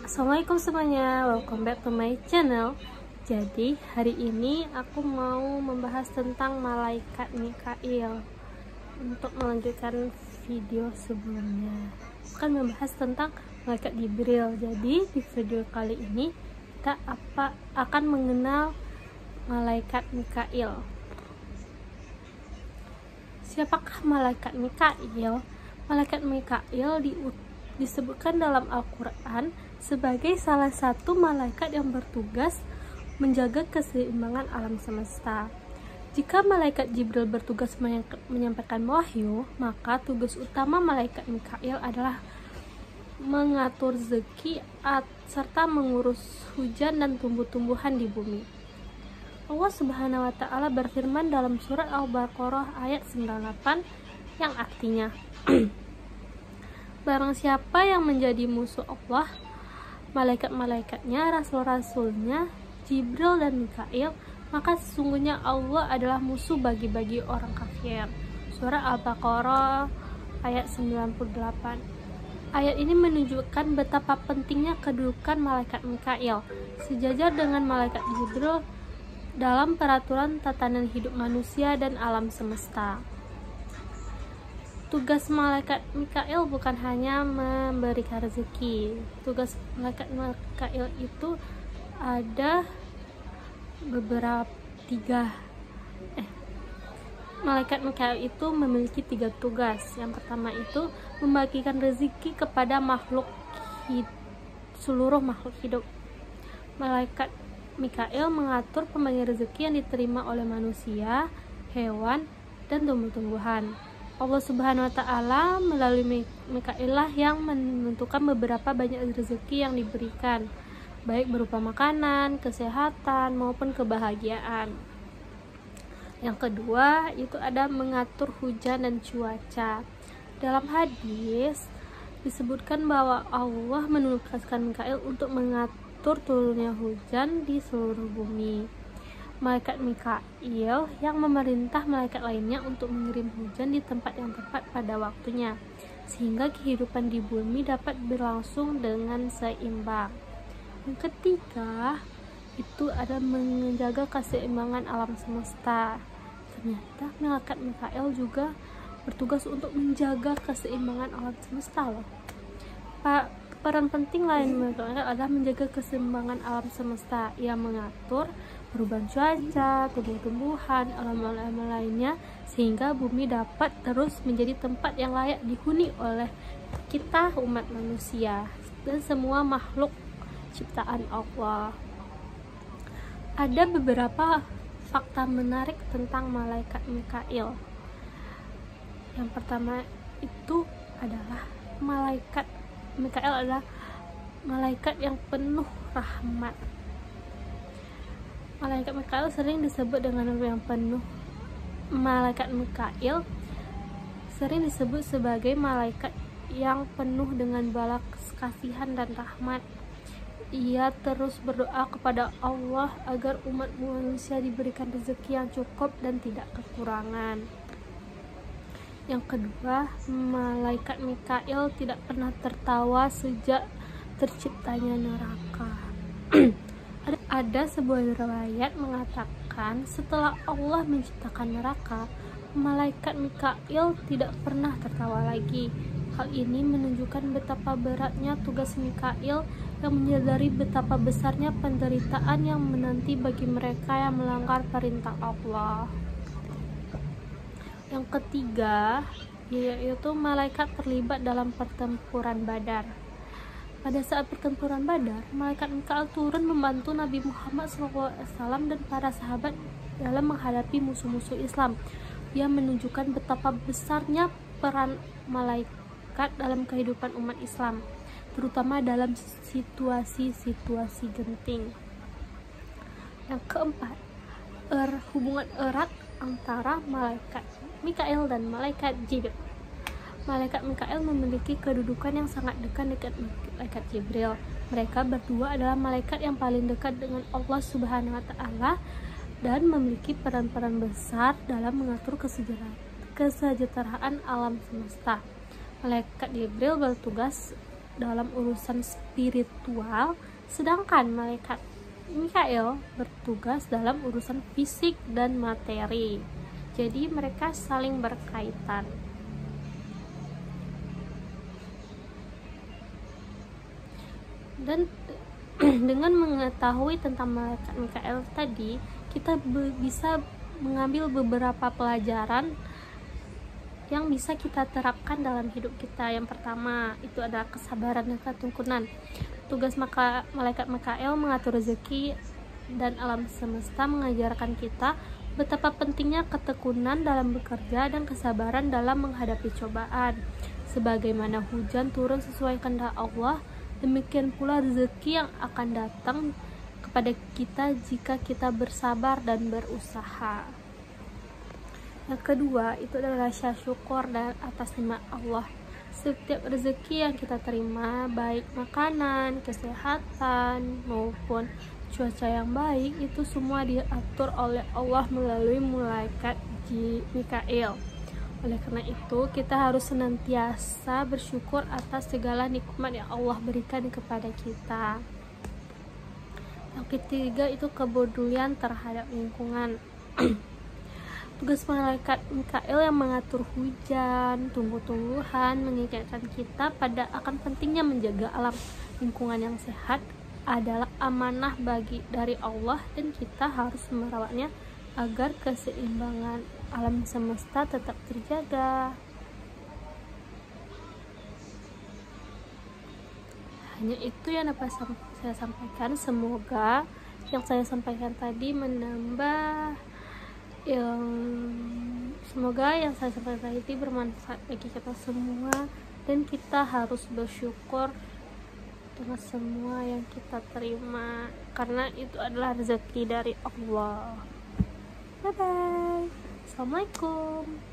Assalamualaikum semuanya, welcome back to my channel. Jadi hari ini aku mau membahas tentang malaikat Mikail. Untuk melanjutkan video sebelumnya, akan membahas tentang malaikat Jibril. Jadi di video kali ini kita akan mengenal malaikat Mikail. Siapakah malaikat Mikail? Malaikat Mikail disebutkan dalam Al-Quran sebagai salah satu malaikat yang bertugas menjaga keseimbangan alam semesta. Jika malaikat Jibril bertugas menyampaikan wahyu, maka tugas utama malaikat Mikail adalah mengatur rezeki serta mengurus hujan dan tumbuh-tumbuhan di bumi. Allah Subhanahu wa Ta'ala berfirman dalam surat Al-Baqarah ayat 98 yang artinya Barang siapa yang menjadi musuh Allah, malaikat-malaikatnya, rasul-rasulnya, Jibril dan Mikail, maka sesungguhnya Allah adalah musuh bagi orang kafir. Surah Al-Baqarah ayat 98. Ayat ini menunjukkan betapa pentingnya kedudukan malaikat Mikail sejajar dengan malaikat Jibril dalam peraturan tatanan hidup manusia dan alam semesta. Tugas malaikat Mikail bukan hanya memberikan rezeki. Tugas malaikat Mikail itu ada Malaikat Mikail itu memiliki 3 tugas. Yang pertama itu membagikan rezeki kepada seluruh makhluk hidup. Malaikat Mikail mengatur pembagian rezeki yang diterima oleh manusia, hewan, dan tumbuh-tumbuhan. Allah Subhanahu wa Ta'ala melalui Mikail lah yang menentukan beberapa banyak rezeki yang diberikan, baik berupa makanan, kesehatan, maupun kebahagiaan. Yang kedua itu ada mengatur hujan dan cuaca. Dalam hadis disebutkan bahwa Allah menugaskan Mikail untuk mengatur turunnya hujan di seluruh bumi. Malaikat Mikail yang memerintah malaikat lainnya untuk mengirim hujan di tempat yang tepat pada waktunya, sehingga kehidupan di bumi dapat berlangsung dengan seimbang. Yang ketiga, itu ada menjaga keseimbangan alam semesta. Ternyata malaikat Mikail juga bertugas untuk menjaga keseimbangan alam semesta loh. Peran penting lain malaikat adalah menjaga keseimbangan alam semesta. Ia mengatur perubahan cuaca, tumbuh-tumbuhan, alam-alam lainnya sehingga bumi dapat terus menjadi tempat yang layak dihuni oleh kita umat manusia dan semua makhluk ciptaan Allah. Ada beberapa fakta menarik tentang malaikat Mikail. Yang pertama itu adalah malaikat Mikail adalah malaikat yang penuh rahmat. Malaikat Mikail sering disebut dengan nama yang penuh. Malaikat Mikail sering disebut sebagai malaikat yang penuh dengan balas kasihan dan rahmat. Ia terus berdoa kepada Allah agar umat manusia diberikan rezeki yang cukup dan tidak kekurangan. Yang kedua, malaikat Mikail tidak pernah tertawa sejak terciptanya neraka. Ada sebuah riwayat mengatakan setelah Allah menciptakan neraka, malaikat Mikail tidak pernah tertawa lagi. Hal ini menunjukkan betapa beratnya tugas Mikail yang menyadari betapa besarnya penderitaan yang menanti bagi mereka yang melanggar perintah Allah. Yang ketiga, yaitu malaikat terlibat dalam pertempuran Badar. Pada saat pertempuran Badar, malaikat Mikail turun membantu Nabi Muhammad SAW dan para sahabat dalam menghadapi musuh-musuh Islam. Ia menunjukkan betapa besarnya peran malaikat dalam kehidupan umat Islam, terutama dalam situasi-situasi genting. Yang keempat, hubungan erat antara malaikat Mikail dan malaikat Jibril. Malaikat Mikail memiliki kedudukan yang sangat dekat malaikat Jibril. Mereka berdua adalah malaikat yang paling dekat dengan Allah Subhanahu wa Ta'ala dan memiliki peran-peran besar dalam mengatur kesejahteraan alam semesta. Malaikat Jibril bertugas dalam urusan spiritual, sedangkan malaikat Mikail bertugas dalam urusan fisik dan materi. Jadi mereka saling berkaitan. Dan dengan mengetahui tentang malaikat Mikail tadi, kita bisa mengambil beberapa pelajaran yang bisa kita terapkan dalam hidup kita. Yang pertama itu adalah kesabaran dan ketekunan. Tugas malaikat Mikail mengatur rezeki dan alam semesta mengajarkan kita betapa pentingnya ketekunan dalam bekerja dan kesabaran dalam menghadapi cobaan. Sebagaimana hujan turun sesuai kehendak Allah, demikian pula rezeki yang akan datang kepada kita jika kita bersabar dan berusaha. Yang kedua itu adalah rasa syukur dan atas nikmat Allah. Setiap rezeki yang kita terima, baik makanan, kesehatan maupun cuaca yang baik, itu semua diatur oleh Allah melalui malaikat Mikail. Oleh karena itu, kita harus senantiasa bersyukur atas segala nikmat yang Allah berikan kepada kita. Yang ketiga itu kepedulian terhadap lingkungan. Tugas malaikat Mikail yang mengatur hujan, tumbuh-tumbuhan, mengingatkan kita pada akan pentingnya menjaga alam lingkungan yang sehat adalah amanah dari Allah, dan kita harus merawatnya agar keseimbangan alam semesta tetap terjaga. Hanya itu yang dapat saya sampaikan. Semoga yang saya sampaikan tadi menambah semoga yang saya sampaikan tadi bermanfaat bagi kita semua, dan kita harus bersyukur dengan semua yang kita terima karena itu adalah rezeki dari Allah. Bye bye. Assalamualaikum.